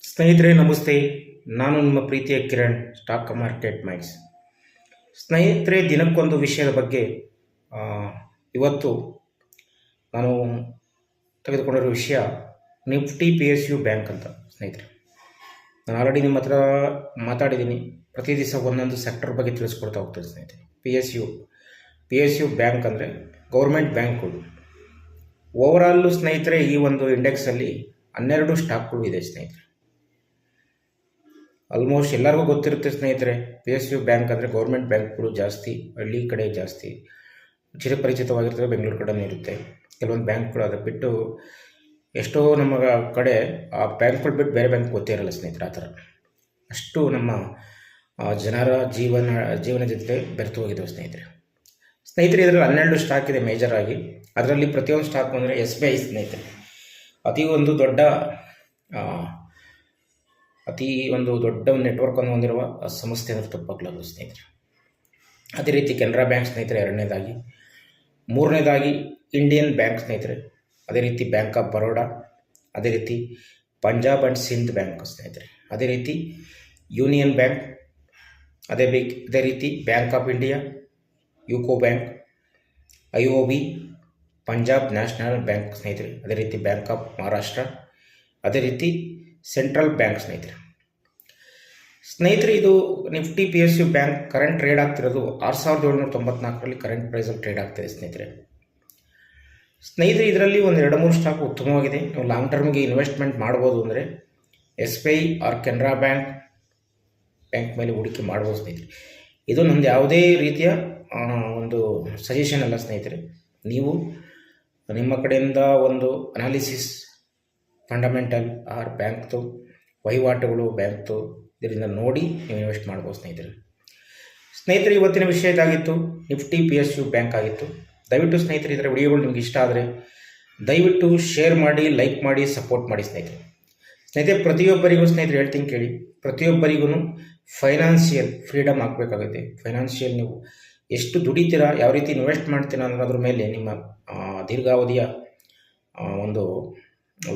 ಸ್ನೇಹಿತರೆ ನಮಸ್ತೆ. ನಾನು ನಿಮ್ಮ ಪ್ರೀತಿಯ ಕಿರಣ್, ಸ್ಟಾಕ್ ಮಾರ್ಕೆಟ್ ಮೈಂಡ್ಸ್. ಸ್ನೇಹಿತರೆ, ದಿನಕ್ಕೊಂದು ವಿಷಯದ ಬಗ್ಗೆ ಆ, ಇವತ್ತು ನಾನು ತೆಗೆದುಕೊಂಡಿರೋ ವಿಷಯ ನಿಫ್ಟಿ PSU ಬ್ಯಾಂಕ್ ಅಂತ. ಸ್ನೇಹಿತರೆ, ನಾನು ಆಲ್ರೆಡಿ ನಿಮ್ಮ ಹತ್ರ ಮಾತಾಡಿದ್ದೀನಿ. ಪ್ರತಿ ದಿವಸ ಒಂದೊಂದು ಸೆಕ್ಟರ್ ಬಗ್ಗೆ ತಿಳಿಸ್ಕೊಡ್ತಾ ಹೋಗ್ತೀನಿ ಸ್ನೇಹಿತರೆ. PSU ಬ್ಯಾಂಕ್ ಅಂದರೆ ಗೌರ್ಮೆಂಟ್ ಬ್ಯಾಂಕ್ಗಳು. ಓವರಾಲು ಸ್ನೇಹಿತರೆ, ಈ ಒಂದು ಇಂಡೆಕ್ಸಲ್ಲಿ 12 ಸ್ಟಾಕ್ಗಳು ಇದೆ ಸ್ನೇಹಿತರೆ. ಆಲ್ಮೋಸ್ಟ್ ಎಲ್ಲರಿಗೂ ಗೊತ್ತಿರುತ್ತೆ ಸ್ನೇಹಿತರೆ, PSU ಬ್ಯಾಂಕ್ ಅಂದರೆ ಗೌರ್ಮೆಂಟ್ ಬ್ಯಾಂಕ್ಗಳು ಜಾಸ್ತಿ, ಹಳ್ಳಿ ಕಡೆ ಜಾಸ್ತಿ ಚಿರಪರಿಚಿತವಾಗಿರ್ತವೆ, ಬೆಂಗಳೂರು ಕಡೆನೂ ಇರುತ್ತೆ. ಕೆಲವೊಂದು ಬ್ಯಾಂಕ್ಗಳು ಅದು ಬಿಟ್ಟು ಎಷ್ಟೋ ನಮ್ಮ ಕಡೆ ಆ ಬ್ಯಾಂಕ್ಗಳು ಬಿಟ್ಟು ಬೇರೆ ಬ್ಯಾಂಕ್ ಗೊತ್ತೇ ಇರಲ್ಲ ಸ್ನೇಹಿತರೆ. ಆ ಥರ ಅಷ್ಟು ನಮ್ಮ ಜನರ ಜೀವನ ಜೊತೆ ಬೆರೆತು ಹೋಗಿದ್ದಾವೆ ಸ್ನೇಹಿತರೆ. ಇದರಲ್ಲಿ 12 ಸ್ಟಾಕ್ ಇದೆ ಮೇಜರ್ ಆಗಿ. ಅದರಲ್ಲಿ ಪ್ರತಿಯೊಂದು ಸ್ಟಾಕ್ ಅಂದರೆ SBI ಸ್ನೇಹಿತರೆ ಅತಿ ಒಂದು ದೊಡ್ಡ ನೆಟ್ವರ್ಕನ್ನು ಹೊಂದಿರುವ ಸಂಸ್ಥೆ ಅಂದರೆ ತಪ್ಪಾಗಲಾರದು ಸ್ನೇಹಿತರೆ. ಅದೇ ರೀತಿ ಕೆನರಾ ಬ್ಯಾಂಕ್ ಸ್ನೇಹಿತರೆ ಎರಡನೇದಾಗಿ, ಮೂರನೇದಾಗಿ ಇಂಡಿಯನ್ ಬ್ಯಾಂಕ್ ಸ್ನೇಹಿತರೆ, ಅದೇ ರೀತಿ ಬ್ಯಾಂಕ್ ಆಫ್ ಬರೋಡಾ, ಅದೇ ರೀತಿ ಪಂಜಾಬ್ ಆ್ಯಂಡ್ ಸಿಂಧ್ ಬ್ಯಾಂಕ್ ಸ್ನೇಹಿತರೆ, ಅದೇ ರೀತಿ ಯೂನಿಯನ್ ಬ್ಯಾಂಕ್, ಅದೇ ರೀತಿ bank of India, UCO bank, IOB, Punjab national bank ಸ್ನೇಹಿತರೆ, ಅದೇ ರೀತಿ ಬ್ಯಾಂಕ್ ಆಫ್ ಮಹಾರಾಷ್ಟ್ರ, ಅದೇ ರೀತಿ ಸೆಂಟ್ರಲ್ ಬ್ಯಾಂಕ್ ಸ್ನೇಹಿತರೆ. ಇದು Nifty PSU bank current trade ಆಗ್ತಿರೋದು 6794 ಕರೆಂಟ್ ಪ್ರೈಸಲ್ಲಿ ಟ್ರೇಡ್ ಆಗ್ತಿದೆ ಸ್ನೇಹಿತರೆ. ಇದರಲ್ಲಿ ಒಂದು 2-3 ಸ್ಟಾಕ್ ಉತ್ತಮವಾಗಿದೆ. ನೀವು ಲಾಂಗ್ ಟರ್ಮ್ಗೆ ಇನ್ವೆಸ್ಟ್ಮೆಂಟ್ ಮಾಡ್ಬೋದು ಅಂದರೆ SBI ಆರ್ ಕೆನರಾ ಬ್ಯಾಂಕ್ ಮೇಲೆ ಹೂಡಿಕೆ ಮಾಡ್ಬೋದು ಸ್ನೇಹಿತರೆ. ಇದು ನಮ್ಮದು ಯಾವುದೇ ರೀತಿಯ ಒಂದು ಸಜೆಷನ್ ಅಲ್ಲ ಸ್ನೇಹಿತರೆ. ನೀವು ನಿಮ್ಮ ಕಡೆಯಿಂದ ಒಂದು ಅನಾಲಿಸಿಸ್, ಫಂಡಮೆಂಟಲ್ ಆರ್ ಬ್ಯಾಂಕ್ದು ವಹಿವಾಟುಗಳು, ಬ್ಯಾಂಕ್ದು ಇದರಿಂದ ನೋಡಿ ನೀವು ಇನ್ವೆಸ್ಟ್ ಮಾಡ್ಬೋದು ಸ್ನೇಹಿತರೆ. ಇವತ್ತಿನ ವಿಷಯ ಇದಾಗಿತ್ತು, ನಿಫ್ಟಿ PSU ಬ್ಯಾಂಕ್ ಆಗಿತ್ತು. ದಯವಿಟ್ಟು ಸ್ನೇಹಿತರೆ, ಇದರ ವಿಡಿಯೋಗಳು ನಿಮ್ಗೆ ಇಷ್ಟ ಆದರೆ ದಯವಿಟ್ಟು ಶೇರ್ ಮಾಡಿ, ಲೈಕ್ ಮಾಡಿ, ಸಪೋರ್ಟ್ ಮಾಡಿ ಸ್ನೇಹಿತರೆ. ಪ್ರತಿಯೊಬ್ಬರಿಗೂ ಸ್ನೇಹಿತರೆ ಹೇಳ್ತೀನಿ ಕೇಳಿ, ಪ್ರತಿಯೊಬ್ಬರಿಗೂ ಫೈನಾನ್ಷಿಯಲ್ ಫ್ರೀಡಮ್ ಆಗಬೇಕಾಗುತ್ತೆ. ಫೈನಾನ್ಷಿಯಲ್ ನೀವು ಎಷ್ಟು ದುಡಿತೀರಾ, ಯಾವ ರೀತಿ ಇನ್ವೆಸ್ಟ್ ಮಾಡ್ತೀರಾ ಅನ್ನೋದ್ರ ಮೇಲೆ ನಿಮ್ಮ ದೀರ್ಘಾವಧಿಯ ಒಂದು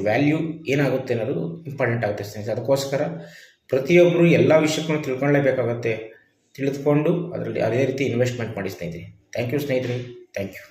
ವ್ಯಾಲ್ಯೂ ಏನಾಗುತ್ತೆ ಅನ್ನೋದು ಇಂಪಾರ್ಟೆಂಟ್ ಆಗುತ್ತೆ ಸ್ನೇಹಿತರೆ. ಅದಕ್ಕೋಸ್ಕರ ಪ್ರತಿಯೊಬ್ಬರು ಎಲ್ಲ ವಿಷಯಕ್ಕೂ ತಿಳ್ಕೊಳ್ಳೇಬೇಕಾಗತ್ತೆ. ತಿಳಿದುಕೊಂಡು ಅದರಲ್ಲಿ ಅದೇ ರೀತಿ ಇನ್ವೆಸ್ಟ್ಮೆಂಟ್ ಮಾಡಿ ಸ್ನೇಹಿತರೆ. ಥ್ಯಾಂಕ್ ಯು ಸ್ನೇಹಿತರೆ, ಥ್ಯಾಂಕ್ ಯು.